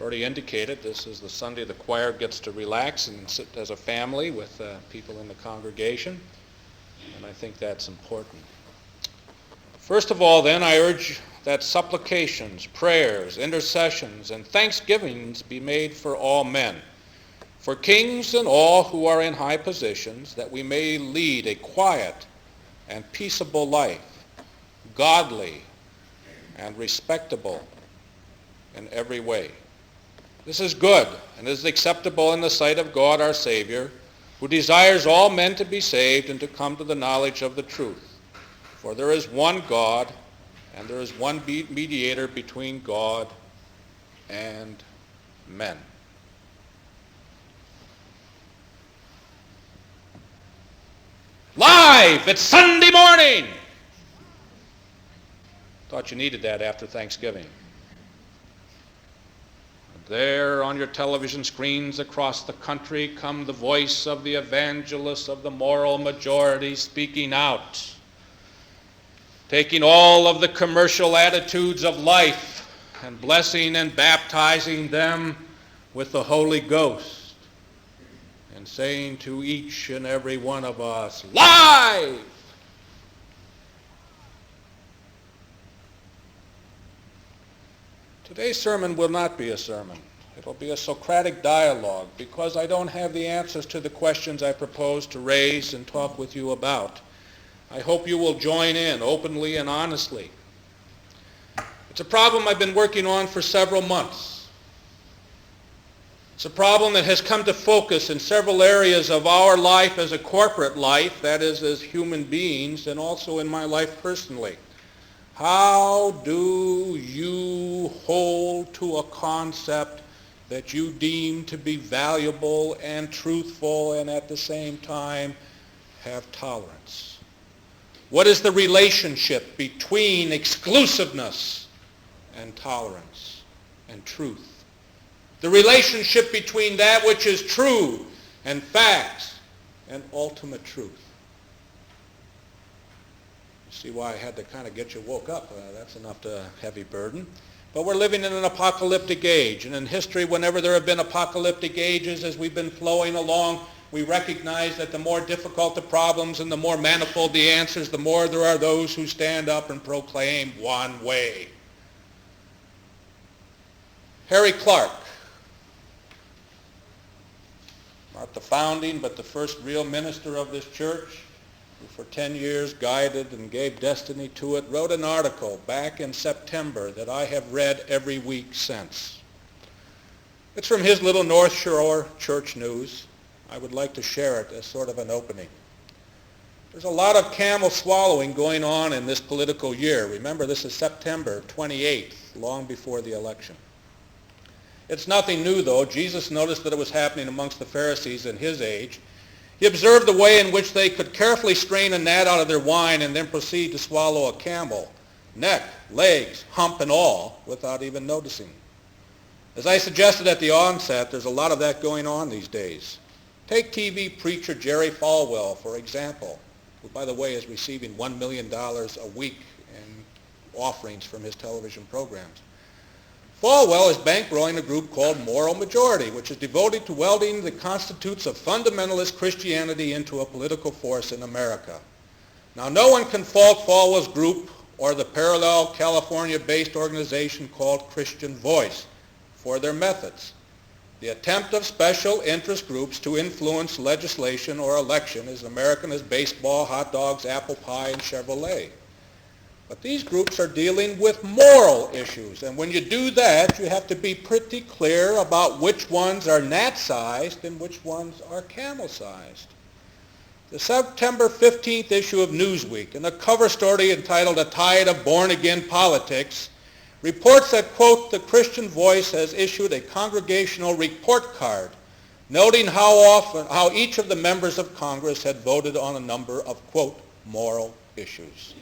already indicated, this is the Sunday the choir gets to relax and sit as a family with people in the congregation, and I think that's important. First of all, then, I urge that supplications, prayers, intercessions, and thanksgivings be made for all men, for kings and all who are in high positions, that we may lead a quiet and peaceable life, godly and respectable in every way. This is good and is acceptable in the sight of God our Savior, who desires all men to be saved and to come to the knowledge of the truth. For there is one God, and there is one mediator between God and men. Live! It's Sunday morning! Thought you needed that after Thanksgiving. There on your television screens across the country come the voice of the evangelists of the moral majority speaking out, taking all of the commercial attitudes of life and blessing and baptizing them with the Holy Ghost and saying to each and every one of us, live! Today's sermon will not be a sermon. It will be a Socratic dialogue because I don't have the answers to the questions I propose to raise and talk with you about. I hope you will join in openly and honestly. It's a problem I've been working on for several months. It's a problem that has come to focus in several areas of our life as a corporate life, that is, as human beings, and also in my life personally. How do you hold to a concept that you deem to be valuable and truthful and at the same time have tolerance? What is the relationship between exclusiveness and tolerance and truth? The relationship between that which is true and facts and ultimate truth. See why I had to kind of get you woke up. That's enough to heavy burden. But we're living in an apocalyptic age. And in history, whenever there have been apocalyptic ages, as we've been flowing along, we recognize that the more difficult the problems and the more manifold the answers, the more there are those who stand up and proclaim one way. Harry Clark, not the founding, but the first real minister of this church, who for 10 years guided and gave destiny to it, wrote an article back in September that I have read every week since. It's from his little North Shore Church News. I would like to share it as sort of an opening. There's a lot of camel swallowing going on in this political year. Remember, this is September 28th, long before the election. It's nothing new, though. Jesus noticed that it was happening amongst the Pharisees in his age. He observed the way in which they could carefully strain a gnat out of their wine and then proceed to swallow a camel, neck, legs, hump, and all, without even noticing. As I suggested at the onset, there's a lot of that going on these days. Take TV preacher Jerry Falwell, for example, who, by the way, is receiving $1 million a week in offerings from his television programs. Falwell is bankrolling a group called Moral Majority, which is devoted to welding the constitutes of fundamentalist Christianity into a political force in America. Now, no one can fault Falwell's group or the parallel California-based organization called Christian Voice for their methods. The attempt of special interest groups to influence legislation or election is American as baseball, hot dogs, apple pie, and Chevrolet. But these groups are dealing with moral issues, and when you do that, you have to be pretty clear about which ones are gnat-sized and which ones are camel-sized. The September 15th issue of Newsweek, in a cover story entitled "A Tide of Born-Again Politics," reports that, quote, the Christian Voice has issued a congregational report card noting how each of the members of Congress had voted on a number of, quote, moral issues.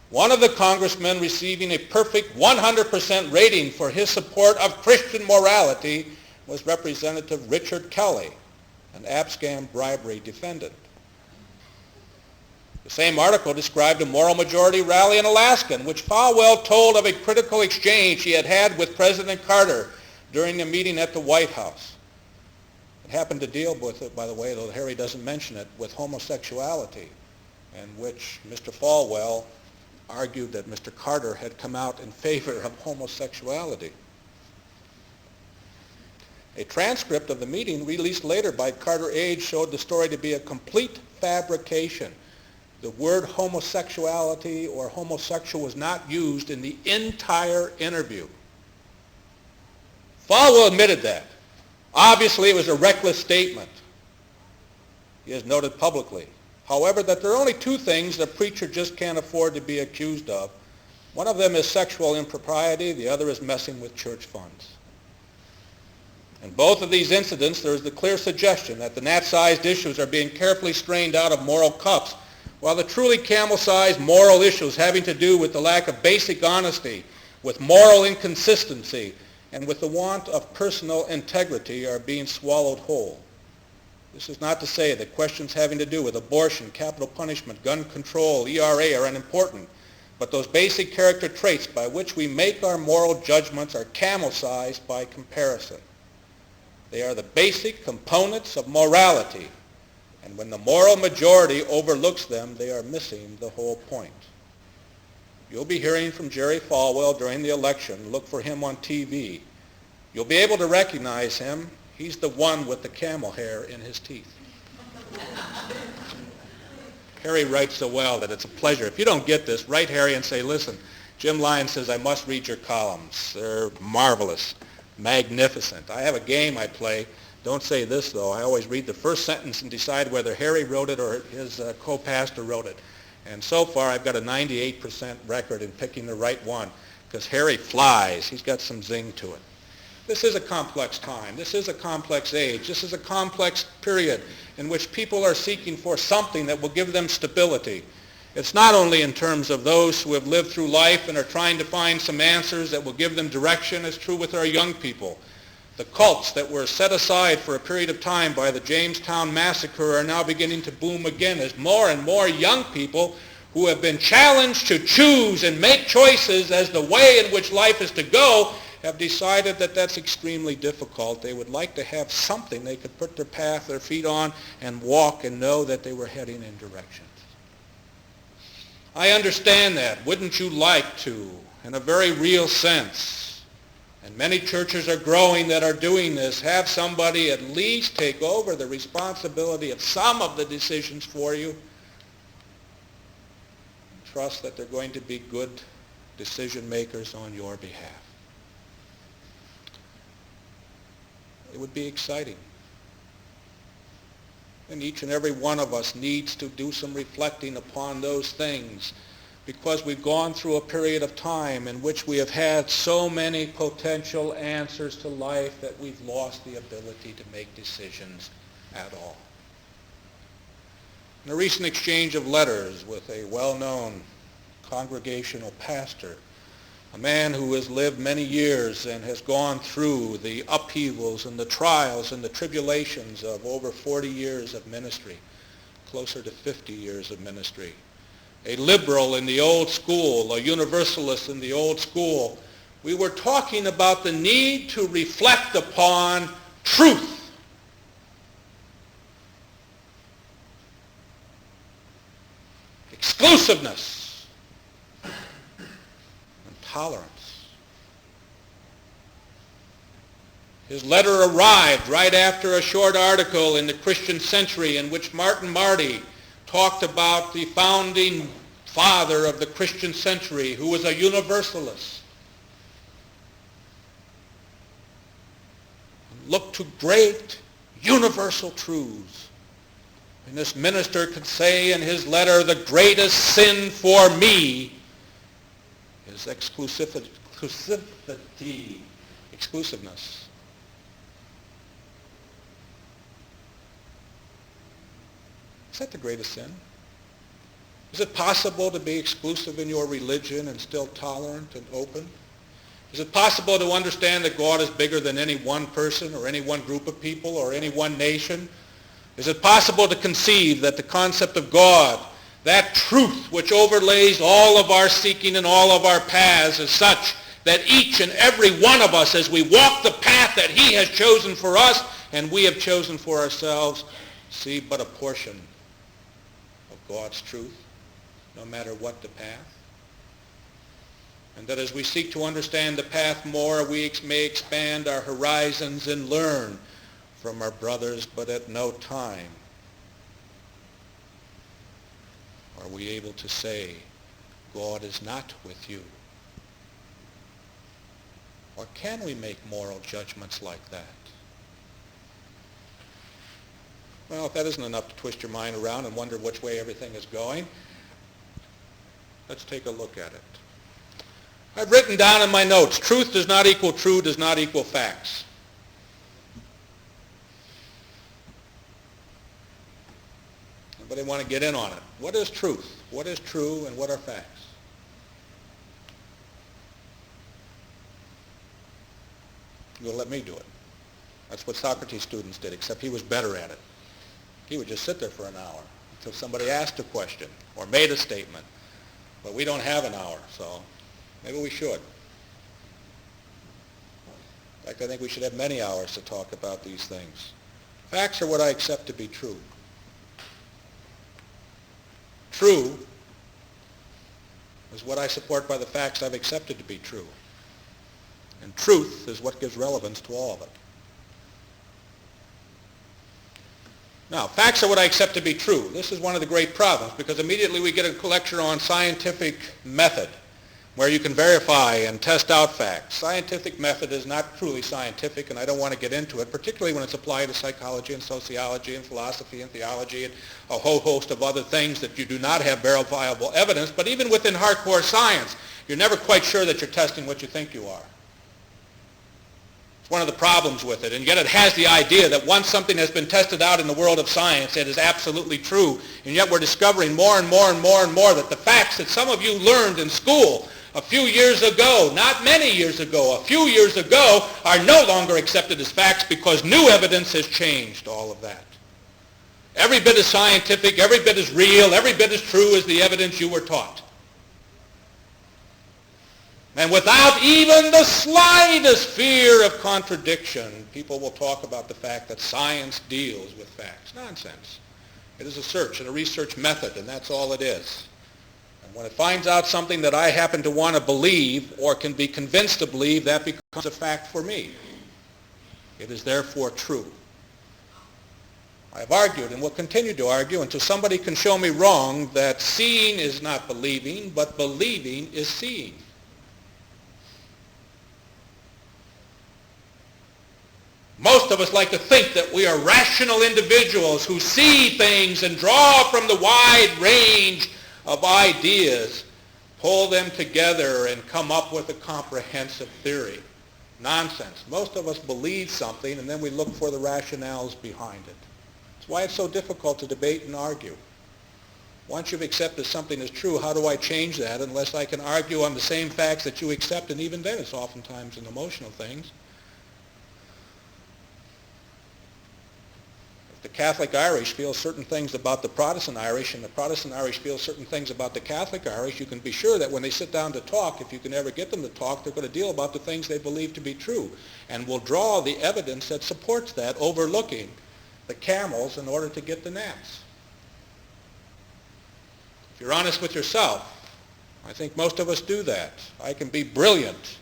One of the congressmen receiving a perfect 100% rating for his support of Christian morality was Representative Richard Kelly, an Abscam bribery defendant. The same article described a Moral Majority rally in Alaska in which Falwell told of a critical exchange he had had with President Carter during a meeting at the White House. It happened to deal with it, by the way, though Harry doesn't mention it, with homosexuality, in which Mr. Falwell argued that Mr. Carter had come out in favor of homosexuality. A transcript of the meeting released later by Carter Age showed the story to be a complete fabrication. The word homosexuality or homosexual was not used in the entire interview. Falwell admitted that. Obviously, it was a reckless statement. He has noted publicly. However, that there are only two things a preacher just can't afford to be accused of. One of them is sexual impropriety. The other is messing with church funds. In both of these incidents, there is the clear suggestion that the gnat-sized issues are being carefully strained out of moral cups, while the truly camel-sized moral issues having to do with the lack of basic honesty, with moral inconsistency, and with the want of personal integrity are being swallowed whole. This is not to say that questions having to do with abortion, capital punishment, gun control, ERA are unimportant, but those basic character traits by which we make our moral judgments are camel-sized by comparison. They are the basic components of morality, and when the moral majority overlooks them, they are missing the whole point. You'll be hearing from Jerry Falwell during the election. Look for him on TV. You'll be able to recognize him. He's the one with the camel hair in his teeth. Harry writes so well that it's a pleasure. If you don't get this, write Harry and say, listen, Jim Lyons says I must read your columns. They're marvelous, magnificent. I have a game I play. Don't say this, though. I always read the first sentence and decide whether Harry wrote it or his co-pastor wrote it. And so far, I've got a 98% record in picking the right one because Harry flies. He's got some zing to it. This is a complex time. This is a complex age. This is a complex period in which people are seeking for something that will give them stability. It's not only in terms of those who have lived through life and are trying to find some answers that will give them direction. It's true with our young people. The cults that were set aside for a period of time by the Jamestown Massacre are now beginning to boom again as more and more young people who have been challenged to choose and make choices as the way in which life is to go have decided that that's extremely difficult. They would like to have something they could put their feet on and walk and know that they were heading in directions. I understand that. Wouldn't you like to, in a very real sense, and many churches are growing that are doing this, have somebody at least take over the responsibility of some of the decisions for you. Trust that they're going to be good decision makers on your behalf. It would be exciting. And each and every one of us needs to do some reflecting upon those things because we've gone through a period of time in which we have had so many potential answers to life that we've lost the ability to make decisions at all. In a recent exchange of letters with a well-known congregational pastor, a man who has lived many years and has gone through the upheavals and the trials and the tribulations of over 40 years of ministry, closer to 50 years of ministry. A liberal in the old school, a universalist in the old school. We were talking about the need to reflect upon truth. Exclusiveness. Tolerance. His letter arrived right after a short article in the Christian Century in which Martin Marty talked about the founding father of the Christian Century, who was a universalist. Looked to great universal truths. And this minister could say in his letter, the greatest sin for me is exclusivity, exclusiveness. Is that the greatest sin? Is it possible to be exclusive in your religion and still tolerant and open? Is it possible to understand that God is bigger than any one person or any one group of people or any one nation? Is it possible to conceive that the concept of God, that truth which overlays all of our seeking and all of our paths, is such that each and every one of us, as we walk the path that he has chosen for us and we have chosen for ourselves, see but a portion of God's truth, no matter what the path. And that as we seek to understand the path more, we may expand our horizons and learn from our brothers, but at no time are we able to say, God is not with you. Or can we make moral judgments like that? Well, if that isn't enough to twist your mind around and wonder which way everything is going, let's take a look at it. I've written down in my notes, truth does not equal true, does not equal facts. Anybody want to get in on it? What is truth? What is true and what are facts? You'll let me do it. That's what Socrates' students did, except he was better at it. He would just sit there for an hour until somebody asked a question or made a statement. But we don't have an hour, so maybe we should. In fact, I think we should have many hours to talk about these things. Facts are what I accept to be true. True is what I support by the facts I've accepted to be true. And truth is what gives relevance to all of it. Now, facts are what I accept to be true. This is one of the great problems because immediately we get a lecture on scientific method where you can verify and test out facts. Scientific method is not truly scientific, and I don't want to get into it, particularly when it's applied to psychology and sociology and philosophy and theology and a whole host of other things that you do not have verifiable evidence. But even within hardcore science, you're never quite sure that you're testing what you think you are. One of the problems with it, and yet it has the idea that once something has been tested out in the world of science, it is absolutely true, and yet we're discovering more and more and more and more that the facts that some of you learned in school a few years ago, not many years ago, a few years ago, are no longer accepted as facts because new evidence has changed all of that. Every bit as scientific, every bit as real, every bit as true as the evidence you were taught. And without even the slightest fear of contradiction, people will talk about the fact that science deals with facts. Nonsense. It is a search and a research method, and that's all it is. And when it finds out something that I happen to want to believe or can be convinced to believe, that becomes a fact for me. It is therefore true. I've argued and will continue to argue until somebody can show me wrong that seeing is not believing, but believing is seeing. Most of us like to think that we are rational individuals who see things and draw from the wide range of ideas, pull them together, and come up with a comprehensive theory. Nonsense. Most of us believe something, and then we look for the rationales behind it. That's why it's so difficult to debate and argue. Once you've accepted something as true, how do I change that unless I can argue on the same facts that you accept, and even then it's oftentimes an emotional things. The Catholic Irish feel certain things about the Protestant Irish, and the Protestant Irish feel certain things about the Catholic Irish. You can be sure that when they sit down to talk, if you can ever get them to talk, they're going to deal about the things they believe to be true, and will draw the evidence that supports that, overlooking the camels in order to get the gnats. If you're honest with yourself, I think most of us do that. I can be brilliant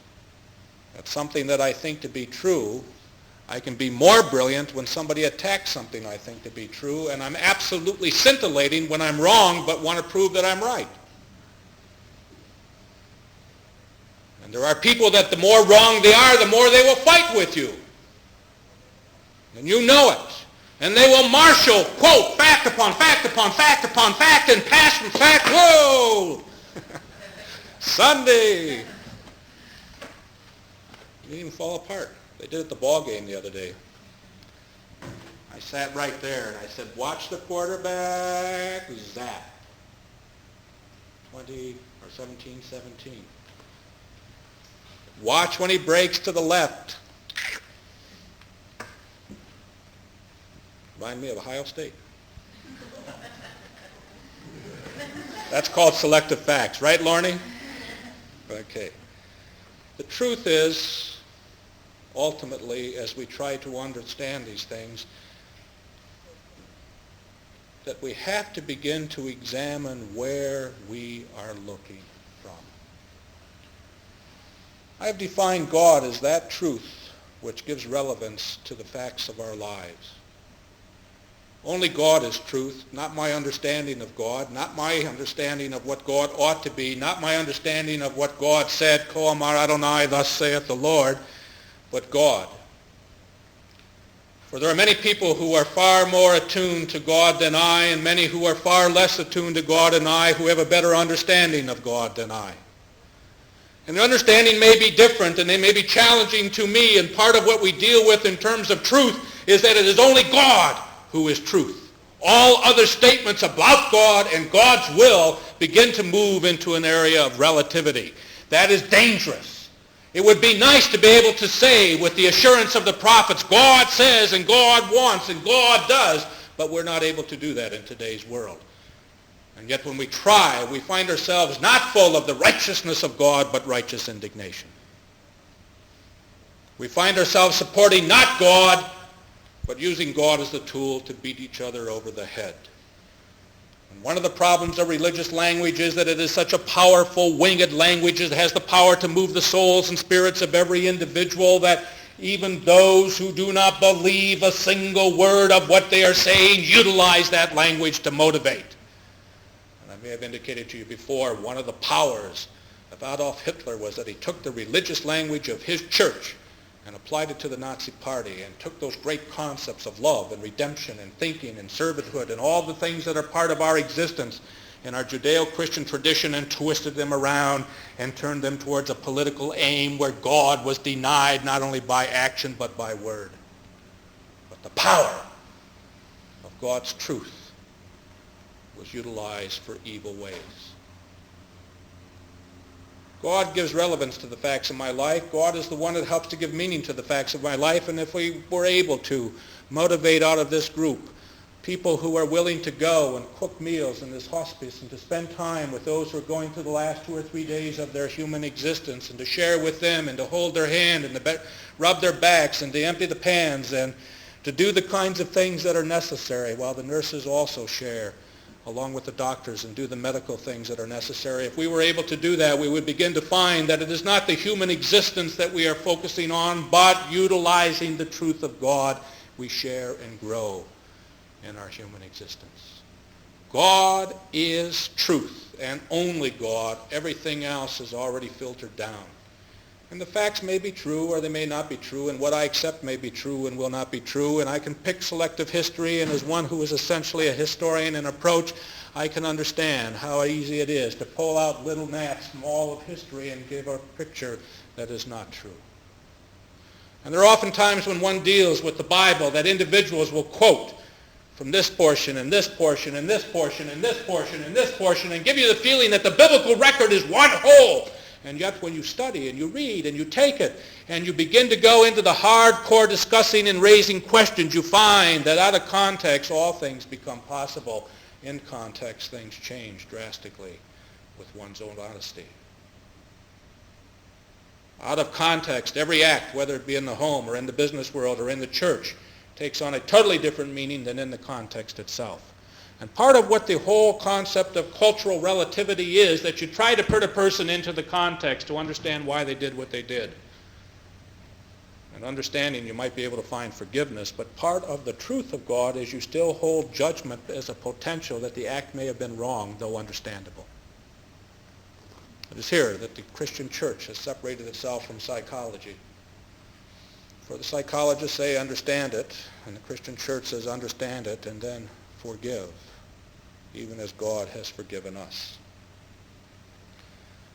at something that I think to be true. I can be more brilliant when somebody attacks something I think to be true, and I'm absolutely scintillating when I'm wrong but want to prove that I'm right. And there are people that the more wrong they are, the more they will fight with you. And you know it. And they will marshal, quote, fact upon fact upon fact upon fact, and pass from fact, whoa! Sunday! You didn't even fall apart. They did at the ball game the other day. I sat right there and I said, watch the quarterback zap. 20 or 17-17. Watch when he breaks to the left. Remind me of Ohio State. That's called selective facts, right, Lorne? Okay. The truth is, ultimately, as we try to understand these things, that we have to begin to examine where we are looking from. I have defined God as that truth which gives relevance to the facts of our lives. Only God is truth, not my understanding of God, not my understanding of what God ought to be, not my understanding of what God said, Ko Amar Adonai, thus saith the Lord, but God. For there are many people who are far more attuned to God than I, and many who are far less attuned to God than I, who have a better understanding of God than I. And the understanding may be different, and they may be challenging to me, and part of what we deal with in terms of truth is that it is only God who is truth. All other statements about God and God's will begin to move into an area of relativity. That is dangerous. It would be nice to be able to say with the assurance of the prophets, God says and God wants and God does, but we're not able to do that in today's world. And yet when we try, we find ourselves not full of the righteousness of God, but righteous indignation. We find ourselves supporting not God, but using God as the tool to beat each other over the head. And one of the problems of religious language is that it is such a powerful, winged language. It has the power to move the souls and spirits of every individual that even those who do not believe a single word of what they are saying utilize that language to motivate. I may have indicated to you before, one of the powers of Adolf Hitler was that he took the religious language of his church and applied it to the Nazi Party and took those great concepts of love and redemption and thinking and servanthood and all the things that are part of our existence in our Judeo-Christian tradition and twisted them around and turned them towards a political aim where God was denied not only by action but by word. But the power of God's truth was utilized for evil ways. God gives relevance to the facts of my life. God is the one that helps to give meaning to the facts of my life. And if we were able to motivate out of this group people who are willing to go and cook meals in this hospice and to spend time with those who are going through the last 2 or 3 days of their human existence and to share with them and to hold their hand and to rub their backs and to empty the pans and to do the kinds of things that are necessary while the nurses also share along with the doctors and do the medical things that are necessary. If we were able to do that, we would begin to find that it is not the human existence that we are focusing on, but utilizing the truth of God, we share and grow in our human existence. God is truth, and only God. Everything else is already filtered down. And the facts may be true or they may not be true, and what I accept may be true and will not be true, and I can pick selective history, and as one who is essentially a historian in approach, I can understand how easy it is to pull out little gnats from all of history and give a picture that is not true. And there are often times when one deals with the Bible that individuals will quote from this portion and this portion and this portion and this portion and this portion and give you the feeling that the biblical record is one whole. And yet when you study and you read and you take it and you begin to go into the hardcore discussing and raising questions, you find that out of context all things become possible. In context things change drastically with one's own honesty. Out of context, every act, whether it be in the home or in the business world or in the church, takes on a totally different meaning than in the context itself. And part of what the whole concept of cultural relativity is that you try to put a person into the context to understand why they did what they did. And understanding, you might be able to find forgiveness, but part of the truth of God is you still hold judgment as a potential that the act may have been wrong, though understandable. It is here that the Christian church has separated itself from psychology. For the psychologists say understand it, and the Christian church says understand it, and then forgive, even as God has forgiven us.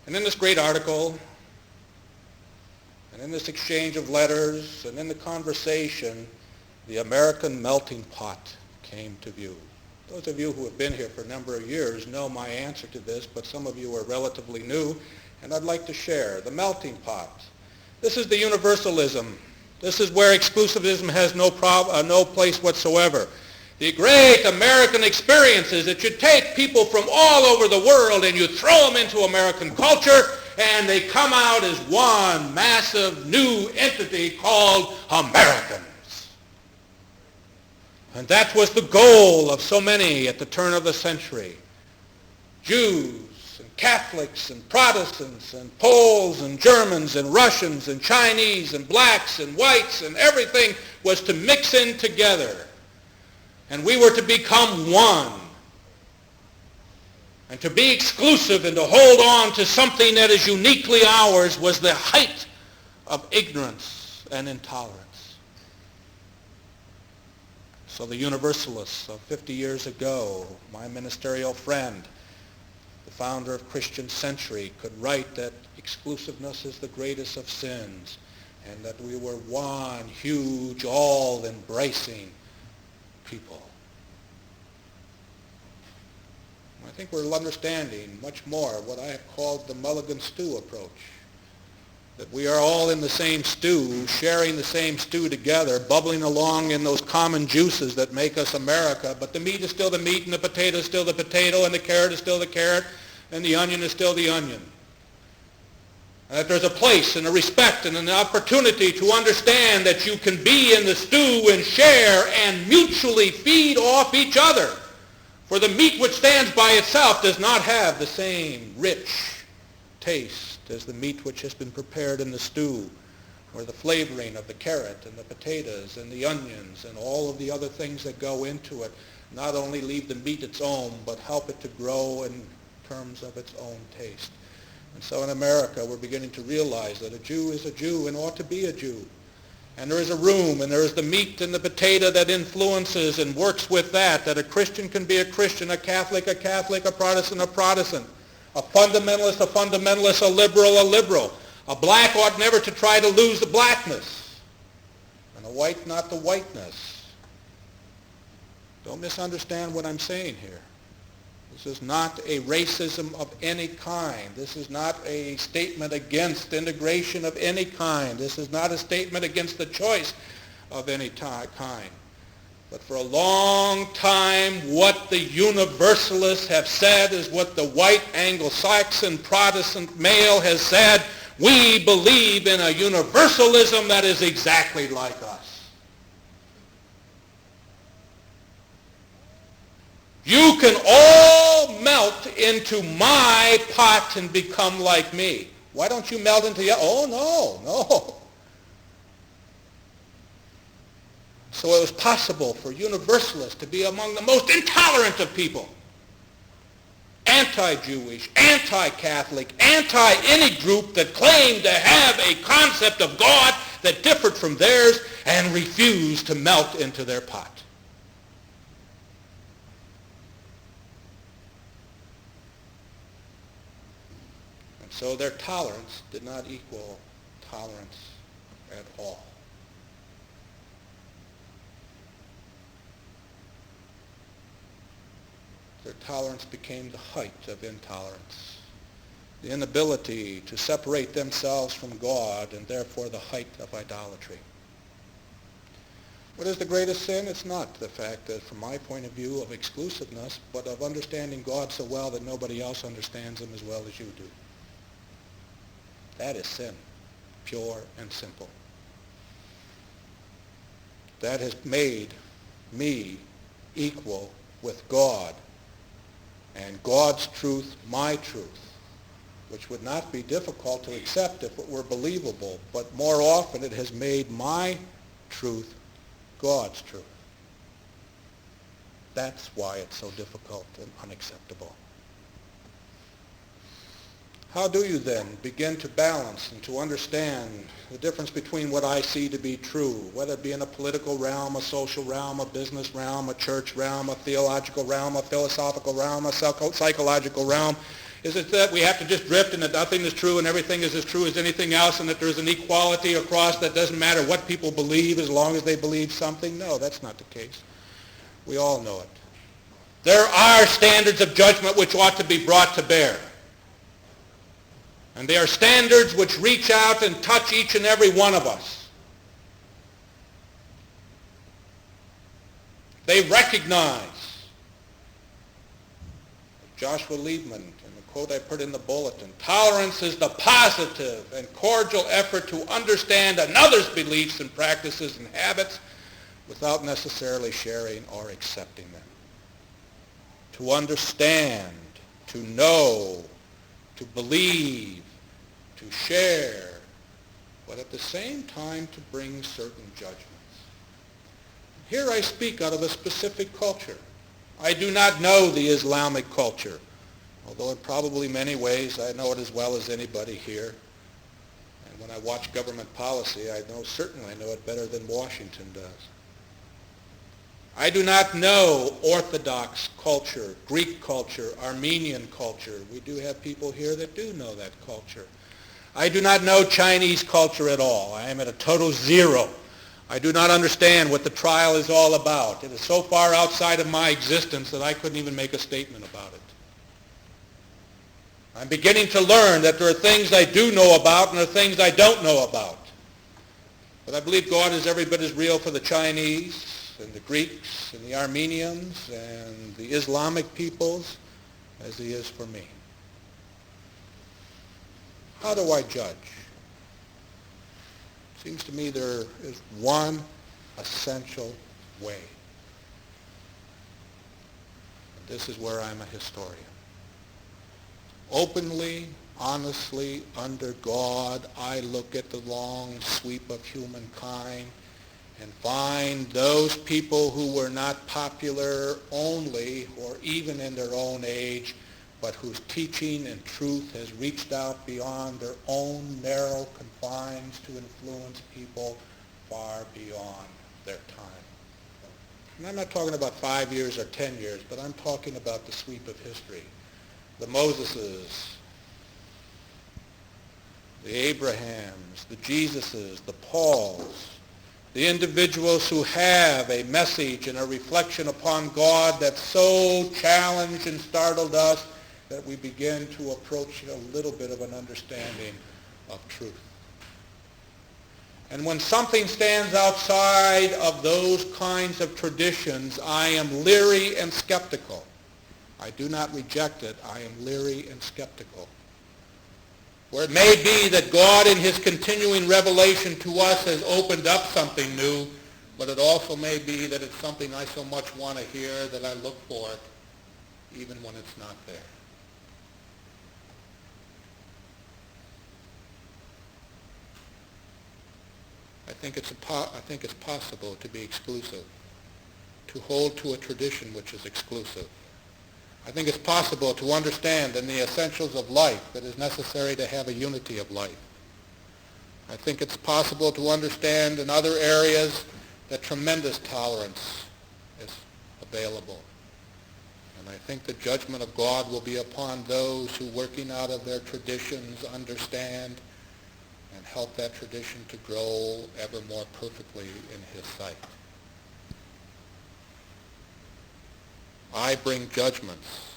And in this great article, and in this exchange of letters, and in the conversation, the American melting pot came to view. Those of you who have been here for a number of years know my answer to this, but some of you are relatively new, and I'd like to share. The melting pot. This is the universalism. This is where exclusivism has no place whatsoever. The great American experience is that you take people from all over the world and you throw them into American culture and they come out as one massive new entity called Americans. And that was the goal of so many at the turn of the century. Jews and Catholics and Protestants and Poles and Germans and Russians and Chinese and blacks and whites and everything was to mix in together. And we were to become one. And to be exclusive and to hold on to something that is uniquely ours was the height of ignorance and intolerance. So the Universalists of 50 years ago, my ministerial friend, the founder of Christian Century, could write that exclusiveness is the greatest of sins and that we were one huge, all-embracing people. I think we're understanding much more what I have called the mulligan stew approach. That we are all in the same stew, sharing the same stew together, bubbling along in those common juices that make us America, but the meat is still the meat, and the potato is still the potato, and the carrot is still the carrot, and the onion is still the onion. And that there's a place and a respect and an opportunity to understand that you can be in the stew and share and mutually feed off each other. For the meat which stands by itself does not have the same rich taste as the meat which has been prepared in the stew, where the flavoring of the carrot and the potatoes and the onions and all of the other things that go into it not only leave the meat its own, but help it to grow in terms of its own taste. And so in America, we're beginning to realize that a Jew is a Jew and ought to be a Jew. And there is a room, and there is the meat and the potato that influences and works with that a Christian can be a Christian, a Catholic, a Protestant, a fundamentalist, a liberal. A black ought never to try to lose the blackness, and a white not the whiteness. Don't misunderstand what I'm saying here. This is not a racism of any kind. This is not a statement against integration of any kind. This is not a statement against the choice of any kind. But for a long time, what the Universalists have said is what the white Anglo-Saxon Protestant male has said. We believe in a universalism that is exactly like us. You can all melt into my pot and become like me. Why don't you melt into your... Oh, no. So it was possible for Universalists to be among the most intolerant of people. Anti-Jewish, anti-Catholic, anti-any group that claimed to have a concept of God that differed from theirs and refused to melt into their pot. So their tolerance did not equal tolerance at all. Their tolerance became the height of intolerance, the inability to separate themselves from God, and therefore the height of idolatry. What is the greatest sin? It's not the fact that, from my point of view, of exclusiveness, but of understanding God so well that nobody else understands him as well as you do. That is sin, pure and simple. That has made me equal with God, and God's truth my truth, which would not be difficult to accept if it were believable, but more often it has made my truth God's truth. That's why it's so difficult and unacceptable. How do you then begin to balance and to understand the difference between what I see to be true, whether it be in a political realm, a social realm, a business realm, a church realm, a theological realm, a philosophical realm, a psychological realm? Is it that we have to just drift and that nothing is true and everything is as true as anything else and that there's an equality across that doesn't matter what people believe as long as they believe something? No, that's not the case. We all know it. There are standards of judgment which ought to be brought to bear. And they are standards which reach out and touch each and every one of us. They recognize Joshua Liebman, and the quote I put in the bulletin, tolerance is the positive and cordial effort to understand another's beliefs and practices and habits without necessarily sharing or accepting them. To understand, to know, to believe, to share, but at the same time to bring certain judgments. Here I speak out of a specific culture. I do not know the Islamic culture, although in probably many ways I know it as well as anybody here. And when I watch government policy, I certainly know it better than Washington does. I do not know Orthodox culture, Greek culture, Armenian culture. We do have people here that do know that culture. I do not know Chinese culture at all. I am at a total zero. I do not understand what the trial is all about. It is so far outside of my existence that I couldn't even make a statement about it. I'm beginning to learn that there are things I do know about and there are things I don't know about. But I believe God is every bit as real for the Chinese and the Greeks and the Armenians and the Islamic peoples as he is for me. How do I judge? It seems to me there is one essential way. And this is where I'm a historian. Openly, honestly, under God, I look at the long sweep of humankind and find those people who were not popular only or even in their own age, but whose teaching and truth has reached out beyond their own narrow confines to influence people far beyond their time. And I'm not talking about 5 years or 10 years, but I'm talking about the sweep of history. The Moseses, the Abrahams, the Jesuses, the Pauls, the individuals who have a message and a reflection upon God that so challenged and startled us that we begin to approach a little bit of an understanding of truth. And when something stands outside of those kinds of traditions, I am leery and skeptical. I do not reject it. I am leery and skeptical. Where it may be that God in his continuing revelation to us has opened up something new, but it also may be that it's something I so much want to hear that I look for it even when it's not there. I think it's possible to be exclusive, to hold to a tradition which is exclusive. I think it's possible to understand in the essentials of life that is necessary to have a unity of life. I think it's possible to understand in other areas that tremendous tolerance is available. And I think the judgment of God will be upon those who, working out of their traditions, understand and help that tradition to grow ever more perfectly in his sight. I bring judgments.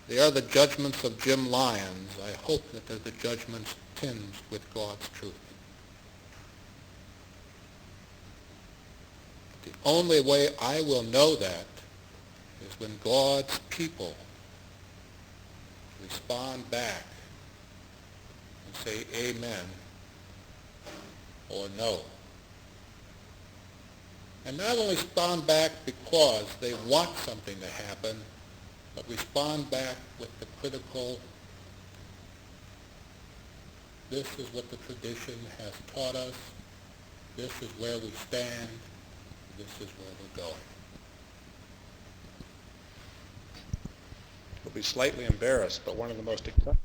They are the judgments of Jim Lyons. I hope that they're the judgments tinged with God's truth. The only way I will know that is when God's people respond back and say amen or no. And not only respond back because they want something to happen, but respond back with the critical, this is what the tradition has taught us, this is where we stand, this is where we're going. We'll be slightly embarrassed, but one of the most exciting